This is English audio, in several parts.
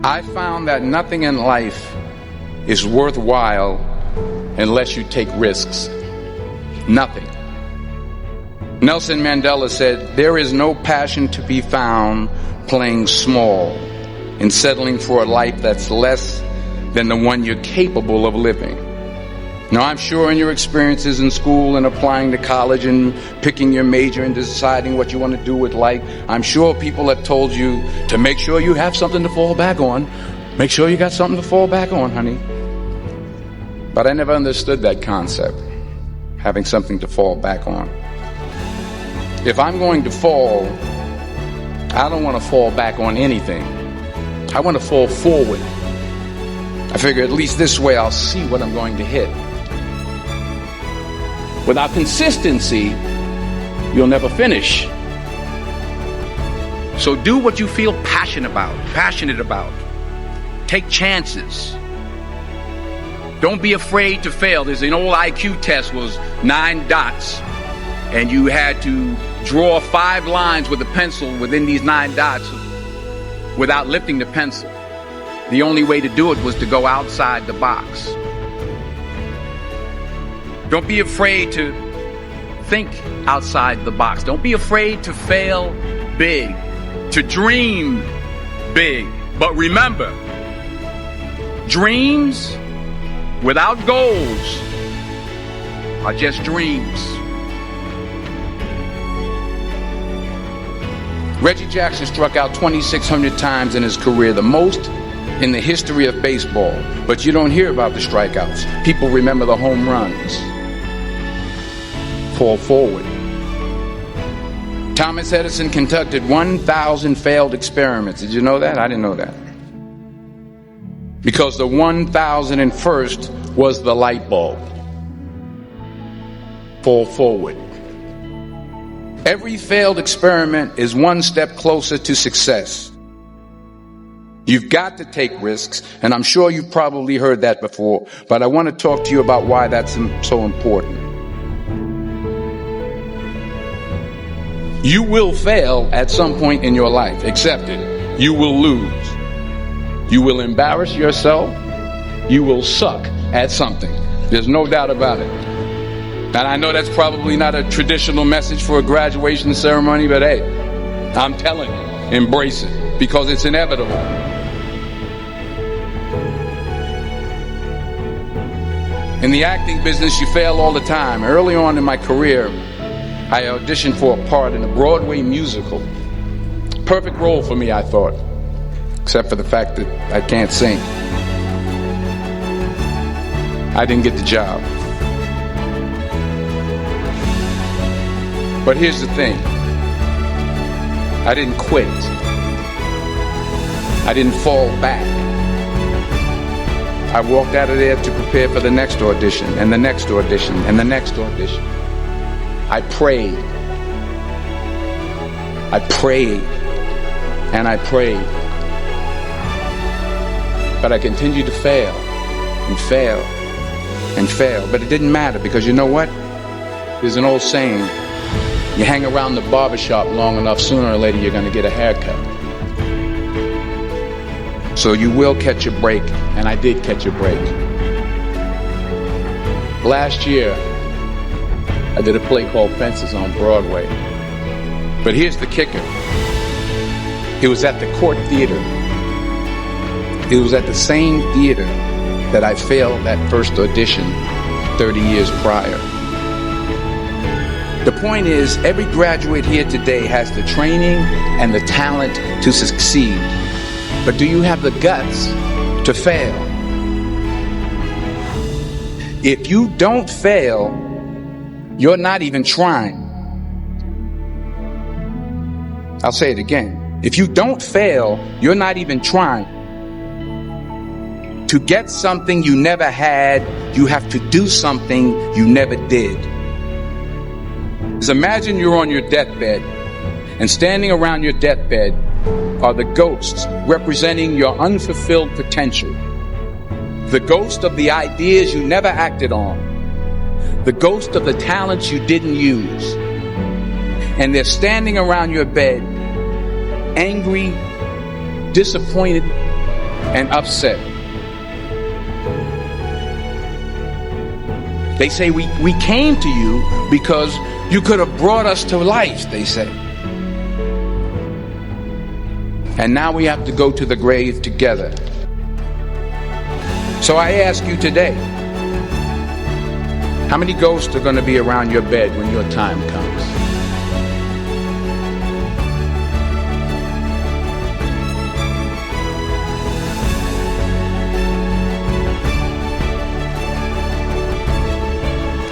I found that nothing in life is worthwhile unless you take risks. Nothing. Nelson Mandela said, "There is no passion to be found playing small and settling for a life that's less than the one you're capable of living." Now, I'm sure in your experiences in school and applying to college and picking your major and deciding what you want to do with life, I'm sure people have told you to make sure you have something to fall back on. Make sure you got something to fall back on, honey. But I never understood that concept, having something to fall back on. If I'm going to fall, I don't want to fall back on anything. I want to fall forward. I figure at least this way I'll see what I'm going to hit. Without consistency, you'll never finish. So do what you feel passionate about. Take chances. Don't be afraid to fail. There's an old IQ test, was 9 dots, and you had to draw 5 lines with a pencil within these 9 dots without lifting the pencil. The only way to do it was to go outside the box. Don't be afraid to think outside the box. Don't be afraid to fail big, to dream big. But remember, dreams without goals are just dreams. Reggie Jackson struck out 2,600 times in his career, the most in the history of baseball. But you don't hear about the strikeouts. People remember the home runs. Fall forward. Thomas Edison conducted 1,000 failed experiments. Did you know that? I didn't know that. Because the 1,001st was the light bulb. Fall forward. Every failed experiment is one step closer to success. You've got to take risks, and I'm sure you've probably heard that before, but I want to talk to you about why that's so important. You will fail at some point in your life. Accept it. You will lose. You will embarrass yourself. You will suck at something. There's no doubt about it. And I know that's probably not a traditional message for a graduation ceremony, but hey, I'm telling you, embrace it, because it's inevitable. In the acting business, you fail all the time. Early on in my career, I auditioned for a part in a Broadway musical. Perfect role for me, I thought, except for the fact that I can't sing. I didn't get the job. But here's the thing. I didn't quit. I didn't fall back. I walked out of there to prepare for the next audition, and the next audition, and the next audition. I prayed. I prayed. And I prayed. But I continued to fail and fail and fail. But it didn't matter, because you know what? There's an old saying. You hang around the barbershop long enough, sooner or later you're going to get a haircut. So you will catch a break, and I did catch a break. Last year, I did a play called Fences on Broadway. But here's the kicker. It was at the Court Theater. It was at the same theater that I failed that first audition 30 years prior. The point is, every graduate here today has the training and the talent to succeed. But do you have the guts to fail? If you don't fail, you're not even trying. I'll say it again. If you don't fail, you're not even trying. To get something you never had, you have to do something you never did. Just imagine you're on your deathbed, and standing around your deathbed are the ghosts representing your unfulfilled potential. The ghost of the ideas you never acted on. The ghost of the talents you didn't use. And they're standing around your bed, angry, disappointed, and upset. They say we came to you because you could have brought us to life, they say. And now we have to go to the grave together. So I ask you today, how many ghosts are going to be around your bed when your time comes?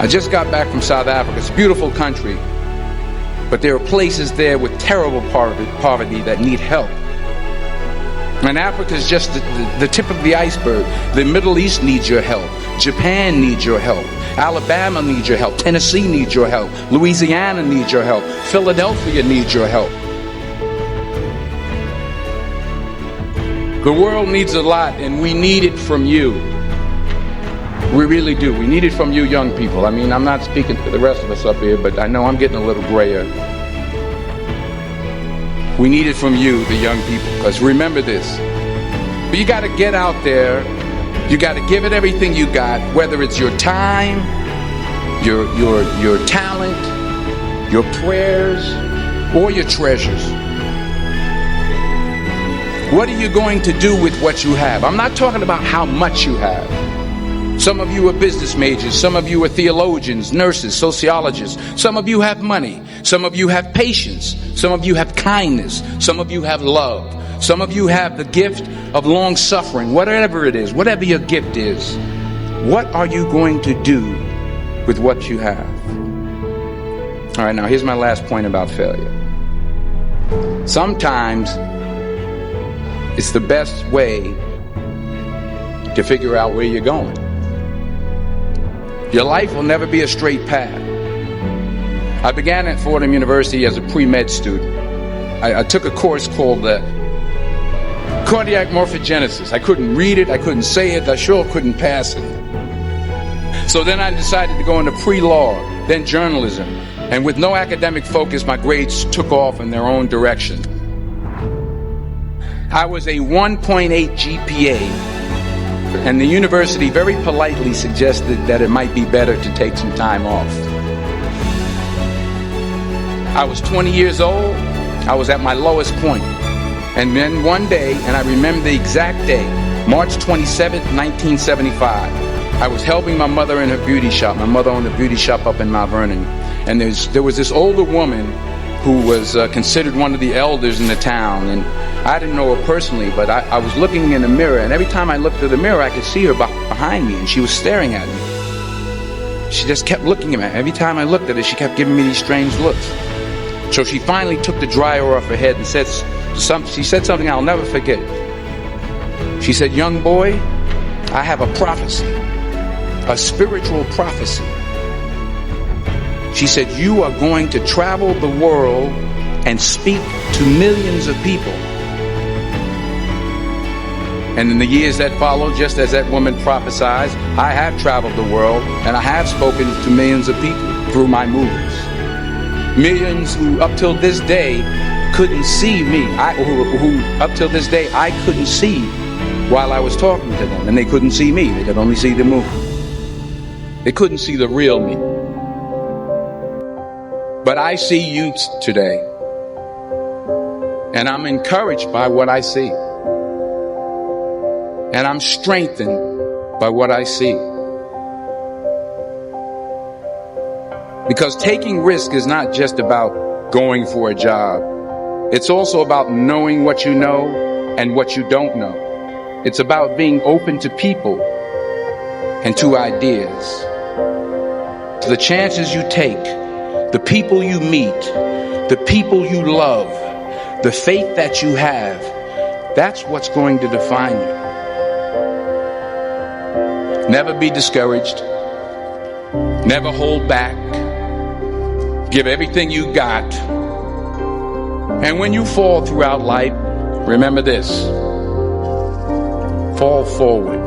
I just got back from South Africa. It's a beautiful country, but there are places there with terrible poverty that need help. And Africa is just the tip of the iceberg. The Middle East needs your help. Japan needs your help. Alabama needs your help. Tennessee needs your help. Louisiana needs your help. Philadelphia needs your help. The world needs a lot, and we need it from you. We really do. We need it from you young people. I mean, I'm not speaking for the rest of us up here, but I know I'm getting a little grayer. We need it from you, the young people, because remember this. But you got to get out there. You got to give it everything you got, whether it's your time, your talent, your prayers, or your treasures. What are you going to do with what you have? I'm not talking about how much you have. Some of you are business majors. Some of you are theologians, nurses, sociologists. Some of you have money. Some of you have patience. Some of you have kindness. Some of you have love. Some of you have the gift of long suffering. Whatever it is, whatever your gift is, what are you going to do with what you have? All right, now here's my last point about failure. Sometimes it's the best way to figure out where you're going. Your life will never be a straight path. I began at Fordham University as a pre-med student. I took a course called cardiac morphogenesis. I couldn't read it, I couldn't say it, I sure couldn't pass it. So then I decided to go into pre-law, then journalism. And with no academic focus, my grades took off in their own direction. I was a 1.8 GPA. And the university very politely suggested that it might be better to take some time off. I was 20 years old. I was at my lowest point. And then one day, and I remember the exact day, March 27th, 1975, I was helping my mother in her beauty shop. My mother owned a beauty shop up in Mount Vernon. And there was this older woman who was considered one of the elders in the town. And I didn't know her personally, but I was looking in the mirror, and every time I looked at the mirror, I could see her behind me, and she was staring at me. She just kept looking at me. Every time I looked at her, she kept giving me these strange looks. So she finally took the dryer off her head and she said something I'll never forget. She said, "Young boy, I have a prophecy, a spiritual prophecy." She said, "You are going to travel the world and speak to millions of people." And in the years that followed, just as that woman prophesied, I have traveled the world and I have spoken to millions of people through my movies. Millions who up till this day couldn't see me. Who up till this day I couldn't see while I was talking to them. And they couldn't see me. They could only see the movie. They couldn't see the real me. But I see you today. And I'm encouraged by what I see. And I'm strengthened by what I see. Because taking risk is not just about going for a job. It's also about knowing what you know and what you don't know. It's about being open to people and to ideas. To the chances you take, the people you meet, the people you love, the faith that you have, that's what's going to define you. Never be discouraged. Never hold back. Give everything you got. And when you fall throughout life, remember this: fall forward.